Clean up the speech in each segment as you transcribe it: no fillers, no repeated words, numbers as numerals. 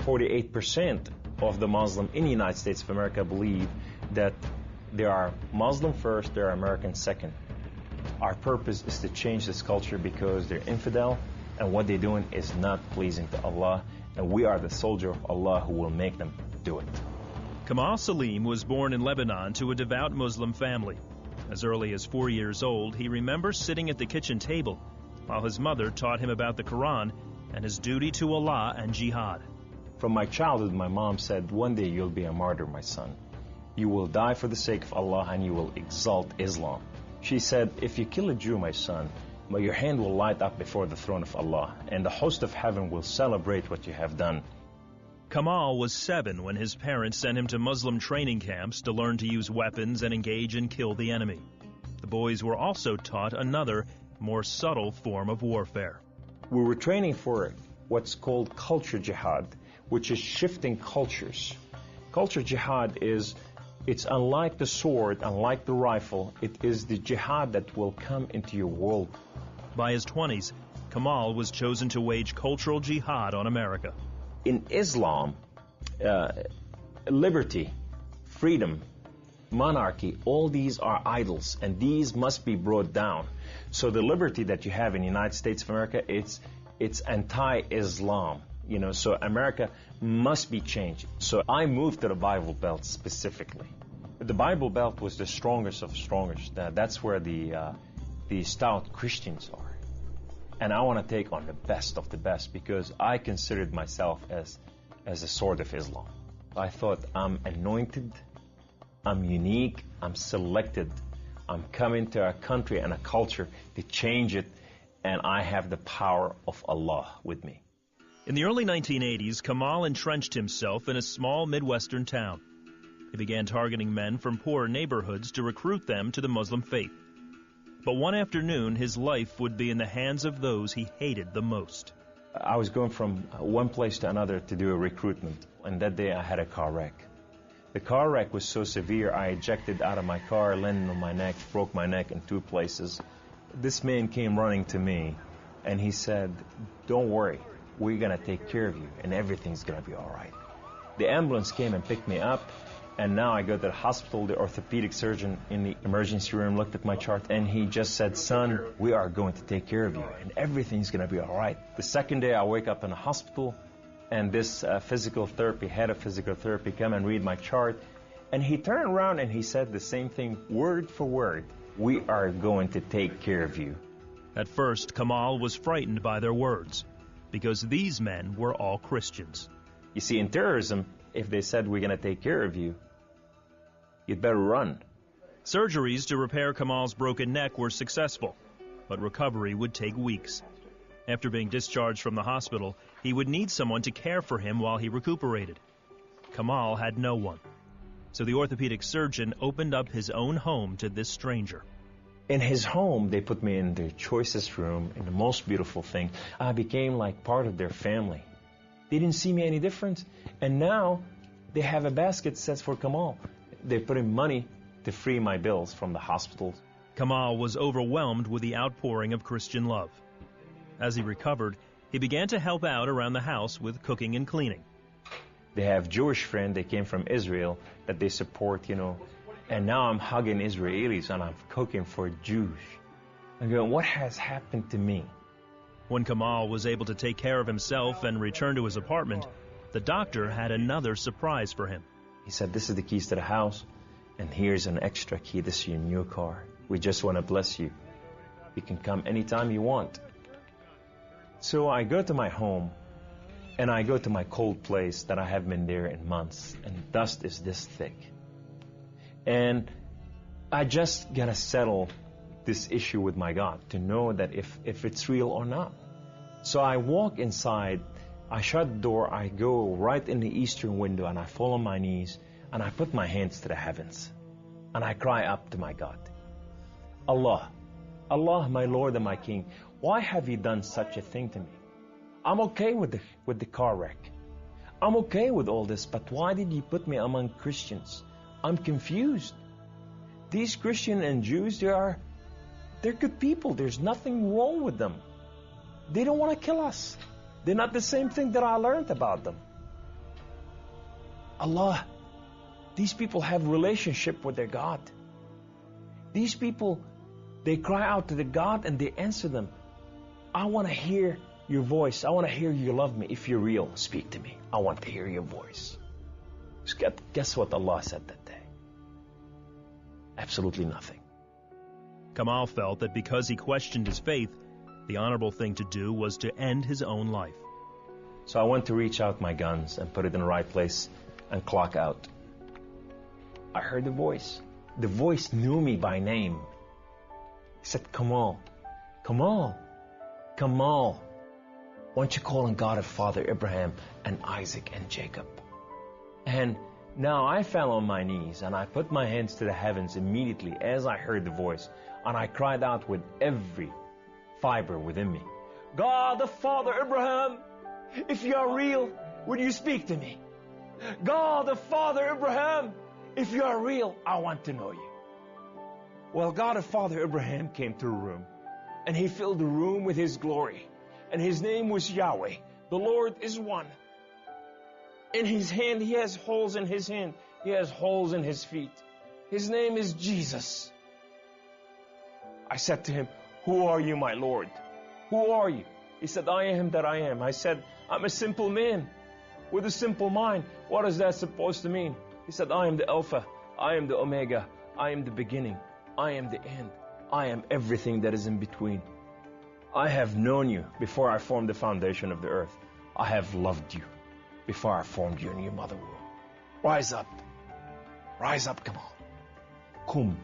48% of the Muslim in the United States of America believe that they are Muslim first, they are American second. Our purpose is to change this culture because they're infidel and what they're doing is not pleasing to Allah, and we are the soldier of Allah who will make them do it. Kamal Salim was born in Lebanon to a devout Muslim family. As early as 4 years old, he remembers sitting at the kitchen table while his mother taught him about the Quran and his duty to Allah and jihad. From my childhood, my mom said, one day you'll be a martyr, my son. You will die for the sake of Allah and you will exalt Islam. She said, if you kill a Jew, my son, your hand will light up before the throne of Allah, and the host of heaven will celebrate what you have done. Kamal was 7 when his parents sent him to Muslim training camps to learn to use weapons and engage and kill the enemy. The boys were also taught another, more subtle form of warfare. We were training for what's called culture jihad, which is shifting cultures. Culture jihad it's unlike the sword, unlike the rifle, it is the jihad that will come into your world. By his 20s, Kamal was chosen to wage cultural jihad on America. In Islam, liberty, freedom, monarchy, all these are idols, and these must be brought down. So the liberty that you have in the United States of America, it's anti-Islam. So America must be changed. So I moved to the Bible Belt specifically. The Bible Belt was the strongest of strongest. That's where the stout Christians are. And I want to take on the best of the best because I considered myself as a sword of Islam. I thought I'm anointed, I'm unique, I'm selected. I'm coming to a country and a culture to change it, and I have the power of Allah with me. In the early 1980s, Kamal entrenched himself in a small Midwestern town. He began targeting men from poor neighborhoods to recruit them to the Muslim faith. But one afternoon, his life would be in the hands of those he hated the most. I was going from one place to another to do a recruitment, and that day I had a car wreck. The car wreck was so severe, I ejected out of my car, landed on my neck, broke my neck in 2 places. This man came running to me, and he said, don't worry, we're going to take care of you, and everything's going to be all right. The ambulance came and picked me up, and now I go to the hospital. The orthopedic surgeon in the emergency room looked at my chart, and he just said, son, we are going to take care of you, and everything's going to be all right. The second day, I wake up in the hospital, and this head of physical therapy, come and read my chart, and he turned around and he said the same thing, word for word. We are going to take care of you. At first, Kamal was frightened by their words, because these men were all Christians. You see, in terrorism, if they said we're going to take care of you, you'd better run. Surgeries to repair Kamal's broken neck were successful, but recovery would take weeks. After being discharged from the hospital, he would need someone to care for him while he recuperated. Kamal had no one, so the orthopedic surgeon opened up his own home to this stranger. In his home, they put me in their choicest room, in the most beautiful thing. I became like part of their family. They didn't see me any different, and now they have a basket set for Kamal. They put in money to free my bills from the hospitals. Kamal was overwhelmed with the outpouring of Christian love. As he recovered, he began to help out around the house with cooking and cleaning. They have Jewish friends, they came from Israel, that they support, and now I'm hugging Israelis and I'm cooking for Jews. I'm going, what has happened to me? When Kamal was able to take care of himself and return to his apartment, the doctor had another surprise for him. He said, this is the keys to the house, and here's an extra key. This is your new car. We just want to bless you. You can come anytime you want. So I go to my home, and I go to my cold place that I haven't been there in months, and dust is this thick. And I just got to settle this issue with my God to know that if it's real or not. So I walk inside, I shut the door, I go right in the eastern window, and I fall on my knees, and I put my hands to the heavens, and I cry up to my God. Allah, my Lord and my King, why have you done such a thing to me? I'm okay with the car wreck. I'm okay with all this, but why did you put me among Christians? I'm confused. These Christians and Jews, they're good people. There's nothing wrong with them. They don't want to kill us. They're not the same thing that I learned about them. Allah, these people have relationship with their God. These people, they cry out to the God and they answer them. I want to hear your voice. I want to hear you love me. If you're real, speak to me. I want to hear your voice. Guess what Allah said that day? Absolutely nothing. Kamal felt that because he questioned his faith, the honorable thing to do was to end his own life. So I went to reach out my guns and put it in the right place and clock out. I heard the voice. The voice knew me by name. He said, Kamal, Kamal, Kamal, why don't you call on God of Father Abraham and Isaac and Jacob? And now I fell on my knees and I put my hands to the heavens immediately as I heard the voice. And I cried out with every fiber within me, God of Father Abraham, if you are real, would you speak to me? God of Father Abraham, if you are real, I want to know you. Well, God of Father Abraham came to the room, and he filled the room with his glory. And his name was Yahweh. The Lord is one. In his hand, he has holes in his hand. He has holes in his feet. His name is Jesus. I said to him, who are you, my Lord? Who are you? He said, I am that I am. I said, I'm a simple man with a simple mind. What is that supposed to mean? He said, I am the Alpha. I am the Omega. I am the beginning. I am the end. I am everything that is in between. I have known you before I formed the foundation of the earth. I have loved you before I formed you in your mother womb. Rise up. Rise up, come on. Kum.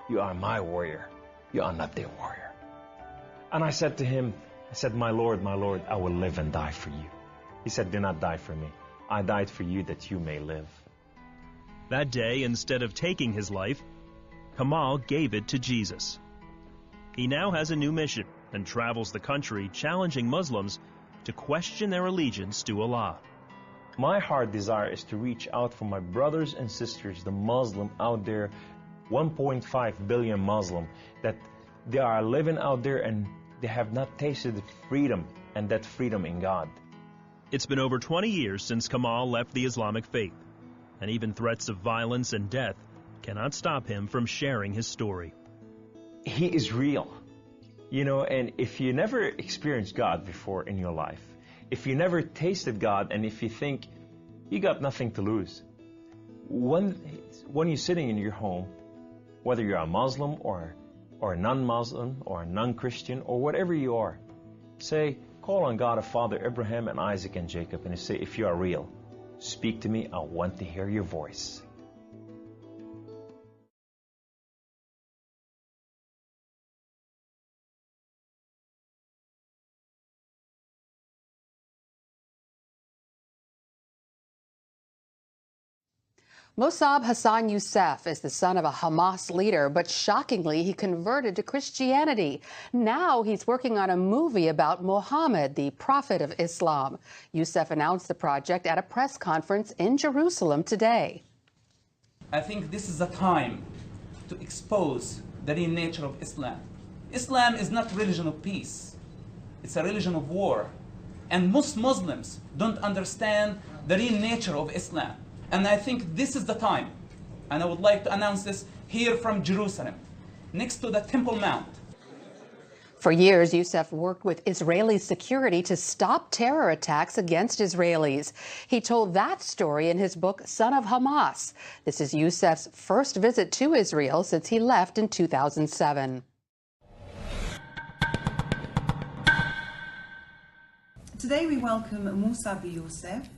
You are my warrior. You are not their warrior. And I said to him, I said, my Lord, I will live and die for you. He said, do not die for me. I died for you that you may live. That day, instead of taking his life, Kamal gave it to Jesus. He now has a new mission and travels the country challenging Muslims to question their allegiance to Allah. My heart desire is to reach out for my brothers and sisters, the Muslim out there, 1.5 billion Muslim, that they are living out there and they have not tasted freedom, and that freedom in God. It's been over 20 years since Kamal left the Islamic faith, and even threats of violence and death cannot stop him from sharing his story. He is real. You know, and if you never experienced God before in your life, if you never tasted God, and if you think you got nothing to lose, when you're sitting in your home, whether you're a Muslim or a non-Muslim or a non-Christian or whatever you are, say, call on God of Father Abraham and Isaac and Jacob, and you say, if you are real, speak to me, I want to hear your voice. Mossab Hassan Youssef is the son of a Hamas leader, but shockingly, he converted to Christianity. Now he's working on a movie about Muhammad, the prophet of Islam. Youssef announced the project at a press conference in Jerusalem today. I think this is the time to expose the real nature of Islam. Islam is not a religion of peace. It's a religion of war. And most Muslims don't understand the real nature of Islam. And I think this is the time, and I would like to announce this here from Jerusalem, next to the Temple Mount. For years, Youssef worked with Israeli security to stop terror attacks against Israelis. He told that story in his book, Son of Hamas. This is Youssef's first visit to Israel since he left in 2007. Today we welcome Mossab Youssef,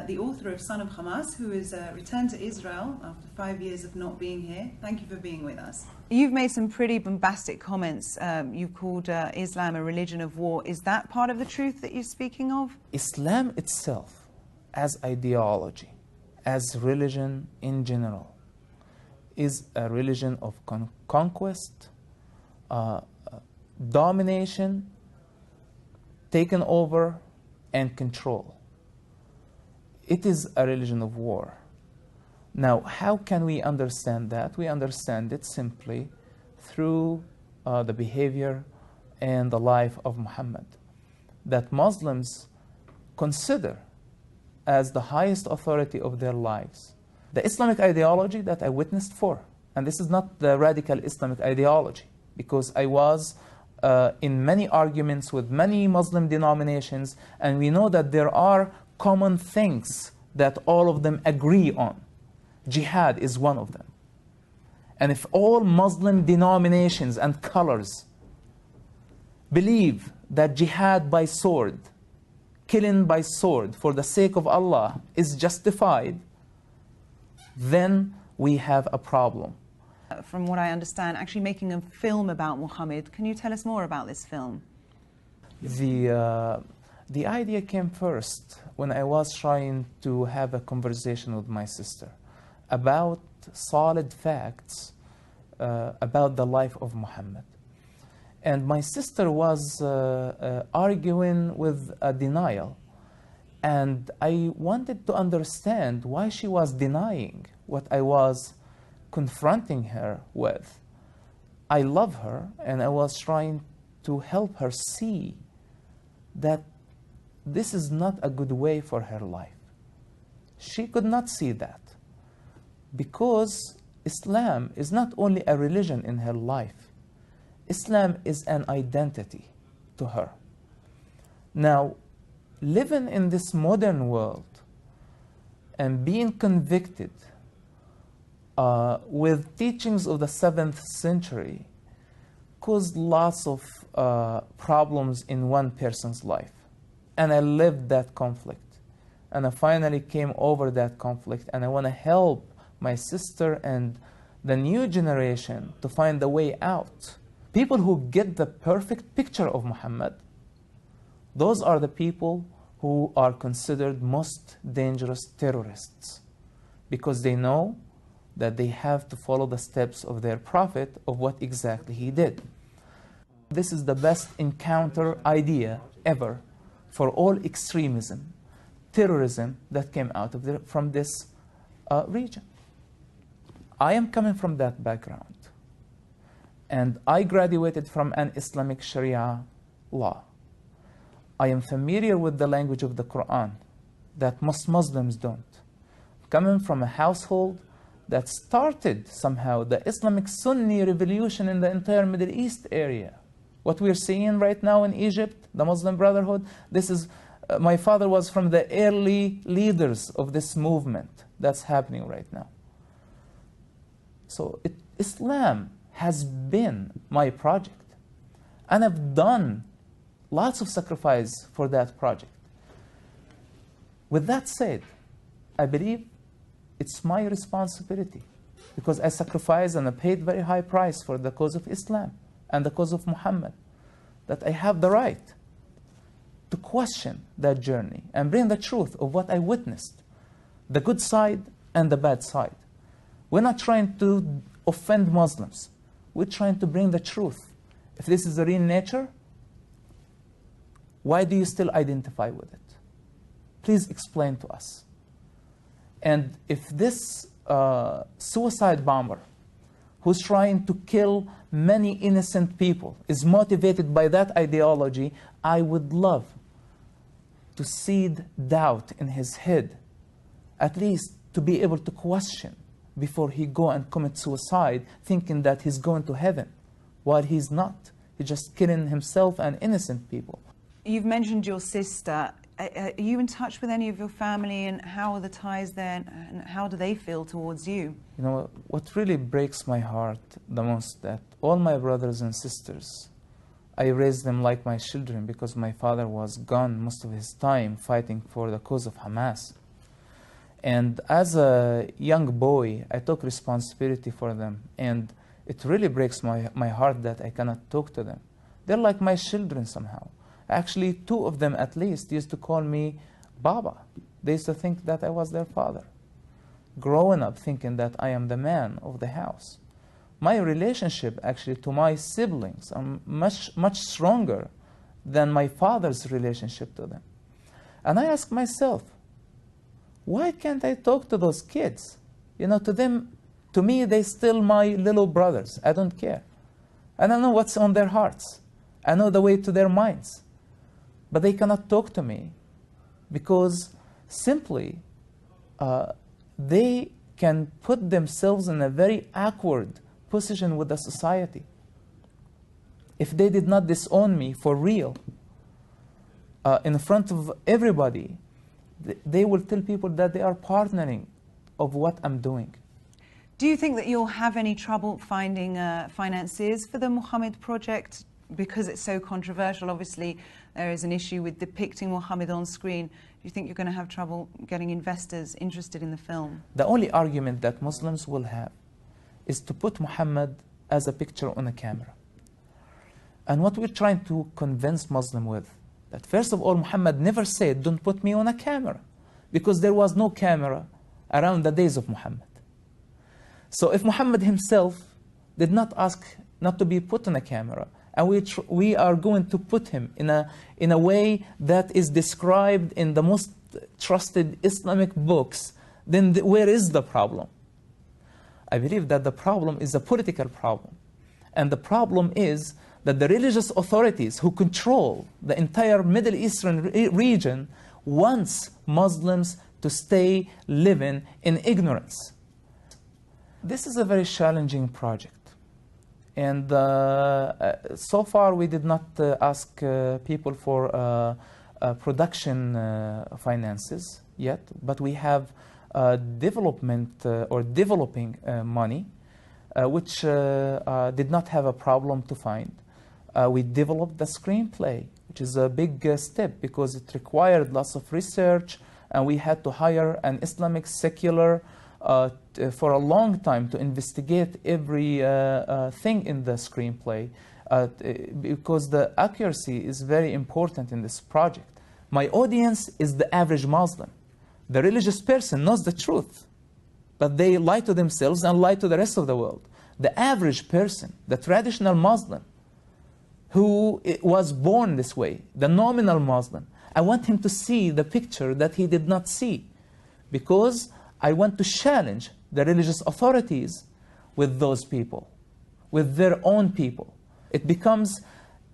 the author of Son of Hamas, who has returned to Israel after 5 years of not being here. Thank you for being with us. You've made some pretty bombastic comments. You've called Islam a religion of war. Is that part of the truth that you're speaking of? Islam itself, as ideology, as religion in general, is a religion of conquest, domination, taken over, and control. It is a religion of war. Now, how can we understand that? We understand it simply through the behavior and the life of Muhammad. That Muslims consider as the highest authority of their lives. The Islamic ideology that I witnessed for, and this is not the radical Islamic ideology, because I was in many arguments with many Muslim denominations, and we know that there are common things that all of them agree on. Jihad is one of them. And if all Muslim denominations and colors believe that jihad by sword, killing by sword for the sake of Allah is justified, then we have a problem. From what I understand, actually making a film about Muhammad. Can you tell us more about this film? The idea came first when I was trying to have a conversation with my sister about solid facts about the life of Muhammad. And my sister was arguing with a denial. And I wanted to understand why she was denying what I was confronting her with. I love her, and I was trying to help her see that this is not a good way for her life. She could not see that, because Islam is not only a religion in her life. Islam is an identity to her. Now, living in this modern world and being convicted with teachings of the 7th century caused lots of problems in one person's life. And I lived that conflict. And I finally came over that conflict, and I want to help my sister and the new generation to find a way out. People who get the perfect picture of Muhammad, those are the people who are considered most dangerous terrorists, because they know that they have to follow the steps of their prophet of what exactly he did. This is the best encounter idea ever for all extremism, terrorism that came out of from this region. I am coming from that background, and I graduated from an Islamic Sharia law. I am familiar with the language of the Quran that most Muslims don't. Coming from a household that started somehow the Islamic Sunni revolution in the entire Middle East area. What we're seeing right now in Egypt, the Muslim Brotherhood, this is, my father was from the early leaders of this movement that's happening right now. So Islam has been my project, and I've done lots of sacrifice for that project. With that said, I believe it's my responsibility, because I sacrificed and I paid very high price for the cause of Islam and the cause of Muhammad, that I have the right to question that journey and bring the truth of what I witnessed, the good side and the bad side. We're not trying to offend Muslims. We're trying to bring the truth. If this is the real nature, why do you still identify with it? Please explain to us. And if this suicide bomber who's trying to kill many innocent people is motivated by that ideology, I would love to seed doubt in his head, at least to be able to question before he go and commit suicide, thinking that he's going to heaven, while he's not. He's just killing himself and innocent people. You've mentioned your sister. Are you in touch with any of your family, and how are the ties there, and how do they feel towards you? You know, what really breaks my heart the most, that all my brothers and sisters, I raised them like my children, because my father was gone most of his time fighting for the cause of Hamas. And as a young boy, I took responsibility for them, and it really breaks my heart that I cannot talk to them. They're like my children somehow. Actually, 2 of them at least used to call me Baba. They used to think that I was their father. Growing up thinking that I am the man of the house. My relationship actually to my siblings are much stronger than my father's relationship to them. And I ask myself, why can't I talk to those kids? You know, to me, they're still my little brothers. I don't care. I don't know what's on their hearts. I know the way to their minds. But they cannot talk to me because simply they can put themselves in a very awkward position with the society. If they did not disown me for real, in front of everybody, they will tell people that they are partnering of what I'm doing. Do you think that you'll have any trouble finding financiers for the Muhammad project because it's so controversial? Obviously, there is an issue with depicting Muhammad on screen. Do you think you're going to have trouble getting investors interested in the film? The only argument that Muslims will have is to put Muhammad as a picture on a camera. And what we're trying to convince Muslims with, that first of all, Muhammad never said, don't put me on a camera, because there was no camera around the days of Muhammad. So if Muhammad himself did not ask not to be put on a camera, and we are going to put him in a way that is described in the most trusted Islamic books, then where is the problem? I believe that the problem is a political problem. And the problem is that the religious authorities who control the entire Middle Eastern region wants Muslims to stay living in ignorance. This is a very challenging project. And so far we did not ask people for production finances yet, but we have developing money, which did not have a problem to find. We developed the screenplay, which is a big step because it required lots of research, and we had to hire an Islamic secular for a long time to investigate every thing in the screenplay, because the accuracy is very important in this project. My audience is the average Muslim. The religious person knows the truth, but they lie to themselves and lie to the rest of the world. The average person, the traditional Muslim, who was born this way, the nominal Muslim, I want him to see the picture that he did not see, because I want to challenge the religious authorities with those people, with their own people. It becomes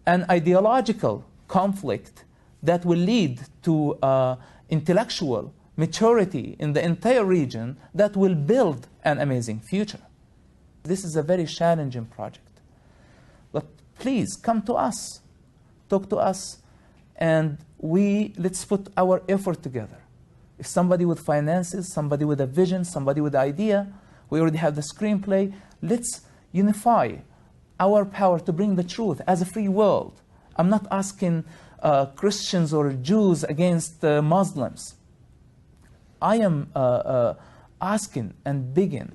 an ideological conflict that will lead to intellectual maturity in the entire region that will build an amazing future. This is a very challenging project. But please come to us, talk to us, and let's put our effort together. If somebody with finances, somebody with a vision, somebody with an idea, we already have the screenplay, let's unify our power to bring the truth as a free world. I'm not asking Christians or Jews against Muslims. I am asking and begging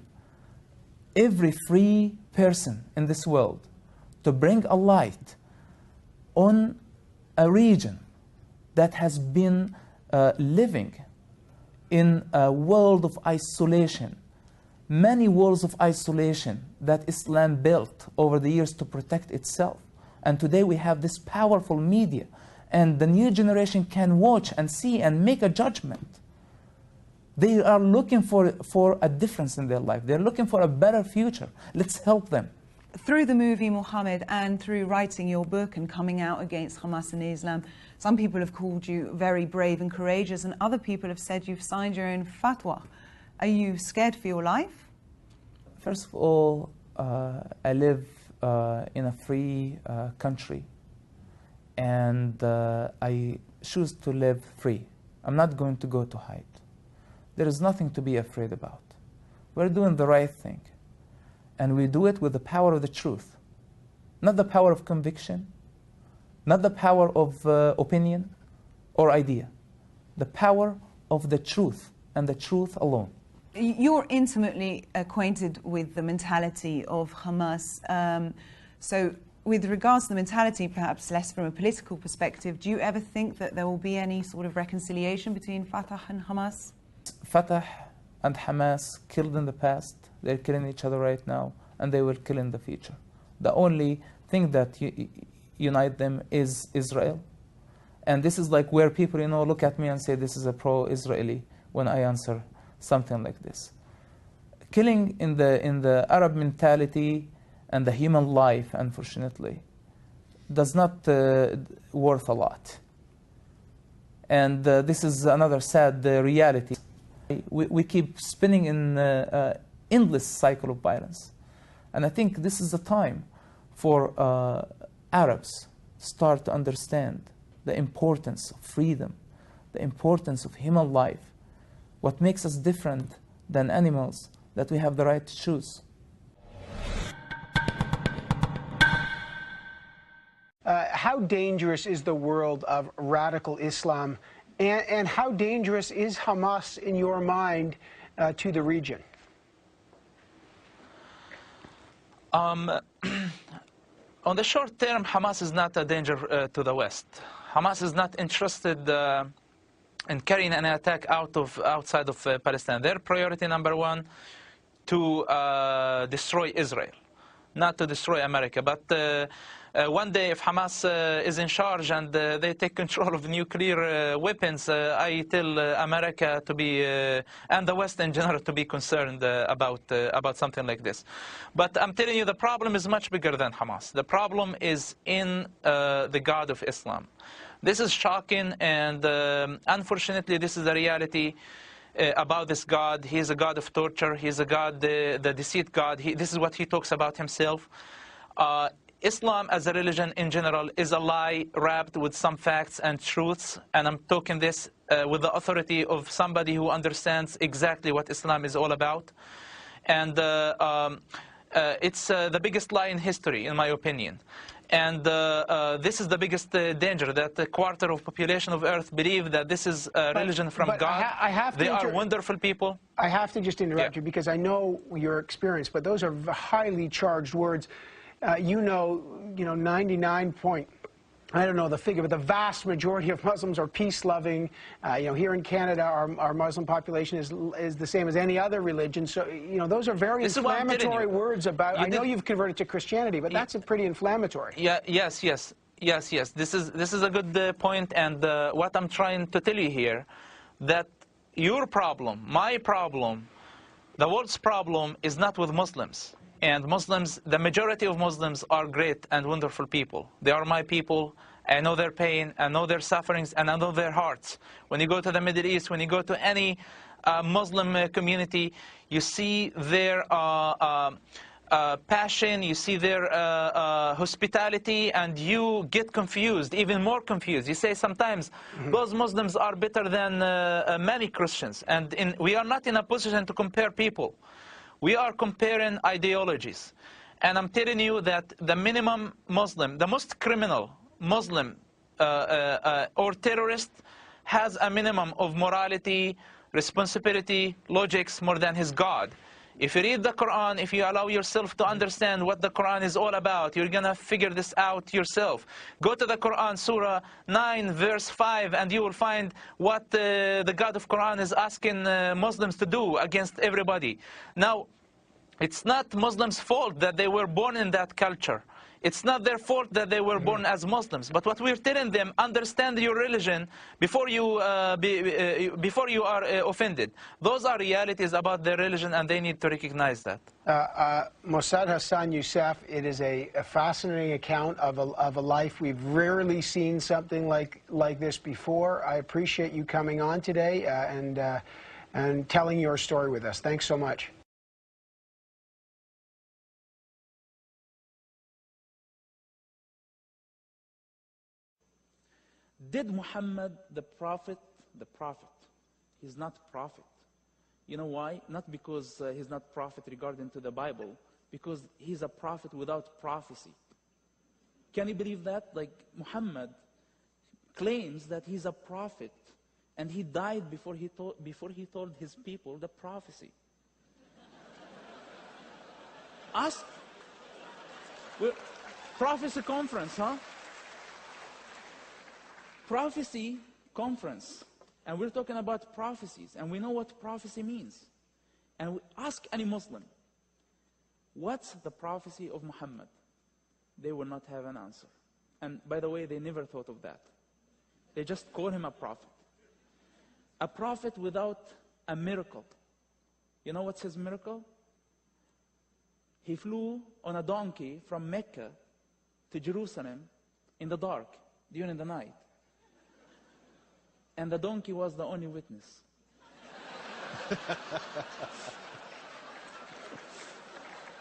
every free person in this world to bring a light on a region that has been living in a world of isolation, many worlds of isolation that Islam built over the years to protect itself. And today we have this powerful media, and the new generation can watch and see and make a judgment. They are looking for a difference in their life. They're looking for a better future. Let's help them. Through the movie Muhammad and through writing your book and coming out against Hamas and Islam, some people have called you very brave and courageous, and other people have said you've signed your own fatwa. Are you scared for your life? First of all, I live in a free country, and I choose to live free. I'm not going to go to hide. There is nothing to be afraid about. We're doing the right thing, and we do it with the power of the truth, not the power of conviction, not the power of opinion or idea, the power of the truth and the truth alone. You're intimately acquainted with the mentality of Hamas. So with regards to the mentality, perhaps less from a political perspective, do you ever think that there will be any sort of reconciliation between Fatah and Hamas? Fatah and Hamas killed in the past, they're killing each other right now, and they will kill in the future. The only thing that unite them is Israel. And this is like where people, look at me and say this is a pro-Israeli when I answer something like this. Killing in the Arab mentality and the human life, unfortunately, does not worth a lot. And this is another sad reality. We keep spinning in endless cycle of violence. And I think this is the time for Arabs start to understand the importance of freedom, the importance of human life, what makes us different than animals, that we have the right to choose. How dangerous is the world of radical Islam, and how dangerous is Hamas in your mind to the region? On the short term, Hamas is not a danger to the West. Hamas is not interested in carrying an attack outside of Palestine. Their priority number one, to destroy Israel, not to destroy America. But one day, if Hamas is in charge and they take control of nuclear weapons, I tell America to be, and the West in general, to be concerned about something like this. But I'm telling you, the problem is much bigger than Hamas. The problem is in the God of Islam. This is shocking, and unfortunately, this is the reality about this God. He is a God of torture. He is a God, the deceit God. This is what he talks about himself. Islam as a religion in general is a lie wrapped with some facts and truths, and I'm talking this with the authority of somebody who understands exactly what Islam is all about. And it's the biggest lie in history, in my opinion. And this is the biggest danger, that a quarter of population of Earth believe that this is a religion from God. They are wonderful people. I have to just interrupt you, because I know your experience, but those are highly charged words. You know, 99 point, I don't know the figure, but the vast majority of Muslims are peace-loving. Here in Canada, our Muslim population is the same as any other religion. So, those are very inflammatory words about. I know you've converted to Christianity, but that's pretty inflammatory. Yes. This is a good point, and what I'm trying to tell you here, that your problem, my problem, the world's problem is not with Muslims. And Muslims, the majority of Muslims are great and wonderful people. They are my people. I know their pain, I know their sufferings, and I know their hearts. When you go to the Middle East, when you go to any Muslim community, you see their passion, you see their hospitality, and you get confused, even more confused. You say sometimes, those Muslims are better than many Christians. And we are not in a position to compare people. We are comparing ideologies. And I'm telling you that the minimum Muslim, the most criminal Muslim or terrorist has a minimum of morality, responsibility, logics more than his God. If you read the Quran, if you allow yourself to understand what the Quran is all about, you're going to figure this out yourself. Go to the Quran, Surah 9, verse 5, and you will find what the God of Quran is asking Muslims to do against everybody. Now, it's not Muslims' fault that they were born in that culture. It's not their fault that they were born as Muslims. But what we're telling them, understand your religion before you are offended. Those are realities about their religion, and they need to recognize that. Mossad Hassan Youssef, it is a fascinating account of a life. We've rarely seen something like this before. I appreciate you coming on today and telling your story with us. Thanks so much. Did Muhammad, the prophet, he's not prophet. You know why? Not because he's not prophet regarding to the Bible, because he's a prophet without prophecy. Can you believe that? Like, Muhammad claims that he's a prophet, and he died before he told his people the prophecy. Ask. Prophecy conference, huh? Prophecy conference, and we're talking about prophecies, and we know what prophecy means. And we ask any Muslim, what's the prophecy of Muhammad? They will not have an answer. And by the way, they never thought of that. They just call him a prophet. A prophet without a miracle. You know what's his miracle? He flew on a donkey from Mecca to Jerusalem in the dark, during the night. and the donkey was the only witness.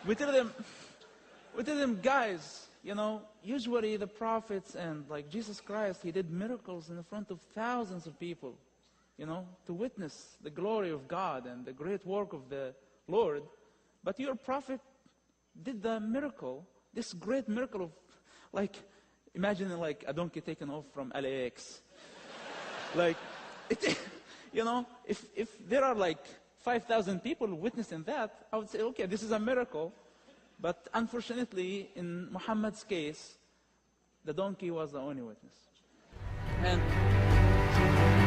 We tell them, guys, you know, usually the prophets and like Jesus Christ, he did miracles in front of thousands of people, you know, to witness the glory of God and the great work of the Lord. But your prophet did the miracle, this great miracle of, like, imagine like a donkey taken off from LAX. Like, you know, if there are like 5,000 people witnessing that, I would say, okay, this is a miracle. But unfortunately, in Muhammad's case, the donkey was the only witness. And